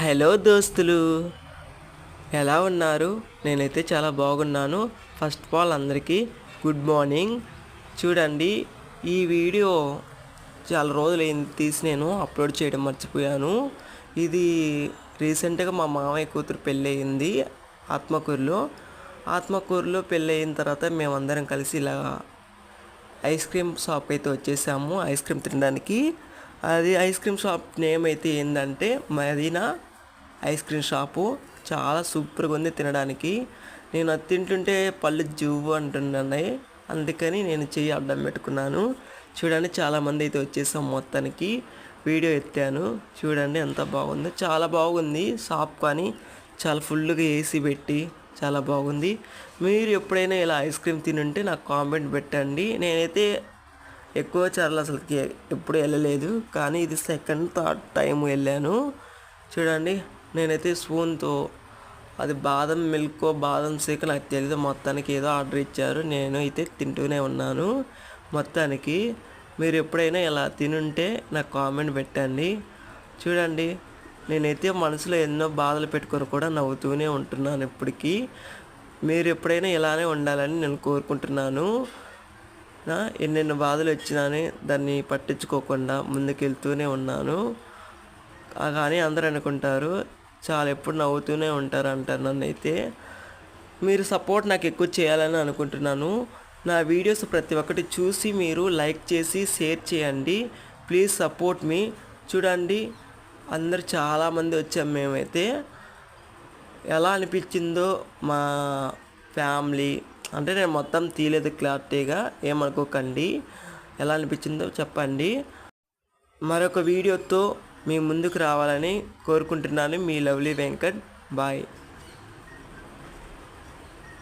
Hello దోస్తులు, ఎలా ఉన్నారు? నేనైతే చాలా బాగున్నాను. ఫస్ట్ ఆఫ్ ఆల్ అందరికీ గుడ్ మార్నింగ్. చూడండి, ఈ వీడియో చాలా రోజులైంది తీసి నేను అప్లోడ్ చేయడం మర్చిపోయాను. ఇది రీసెంట్గా మా మామయ్య కూతురు పెళ్ళి అయింది ఆత్మకూరులో పెళ్ళి అయిన తర్వాత మేమందరం కలిసి ఇలా ఐస్ క్రీమ్ షాప్ అయితే వచ్చేసాము ఐస్ క్రీమ్ తినడానికి. అది ఐస్ క్రీమ్ షాప్ నేమ్ అయితే ఏంటంటే మదీనా ఐస్ క్రీమ్ షాపు. చాలా సూపర్గా ఉంది తినడానికి. నేను అది తింటుంటే పళ్ళు జువ్వు అంటున్నాయి, అందుకని నేను చెయ్యి అడ్డం పెట్టుకున్నాను. చూడండి, చాలామంది అయితే వచ్చేసాం. మొత్తానికి వీడియో ఎత్తాను. చూడండి ఎంత బాగుందో, చాలా బాగుంది షాప్. కానీ చాలా ఫుల్గా ఏసీ పెట్టి చాలా బాగుంది. మీరు ఎప్పుడైనా ఇలా ఐస్ క్రీమ్ తినుంటే నాకు కామెంట్ పెట్టండి. నేనైతే ఎక్కువ చార్లు అసలుకి ఎప్పుడు వెళ్ళలేదు, కానీ ఇది సెకండ్ థర్డ్ టైం వెళ్ళాను. చూడండి, నేనైతే స్పూన్తో అది బాదం మిల్క్ బాదం షేక్ నాకు తెలియదు, మొత్తానికి ఏదో ఆర్డర్ ఇచ్చారు. నేను అయితే తింటూనే ఉన్నాను. మొత్తానికి మీరు ఎప్పుడైనా ఇలా తినుంటే నాకు కామెంట్ పెట్టండి. చూడండి, నేనైతే మనసులో ఎన్నో బాధలు పెట్టుకొని కూడా నవ్వుతూనే ఉంటున్నాను ఇప్పటికీ. మీరు ఎప్పుడైనా ఇలానే ఉండాలని నేను కోరుకుంటున్నాను. ఎన్నెన్నో బాధలు వచ్చినానే దాన్ని పట్టించుకోకుండా ముందుకెళ్తూనే ఉన్నాను. కానీ అందరూ అనుకుంటారు చాలా ఎప్పుడు నవ్వుతూనే ఉంటారు అంటారు నన్నైతే. మీరు సపోర్ట్ నాకు ఎక్కువ చేయాలని అనుకుంటున్నాను. నా వీడియోస్ ప్రతి ఒక్కటి చూసి మీరు లైక్ చేసి షేర్ చేయండి. ప్లీజ్ సపోర్ట్ మీ. చూడండి, అందరు చాలామంది వచ్చాం. మేమైతే ఎలా అనిపించిందో మా ఫ్యామిలీ అంటే నేను మొత్తం తీయలేదు క్లారిటీగా, ఏమనుకోకండి. ఎలా అనిపించిందో చెప్పండి. మరొక వీడియోతో మీ ముందుకు రావాలని కోరుకుంటున్నాను. మీ లవ్లీ వెంకట్. బాయ్.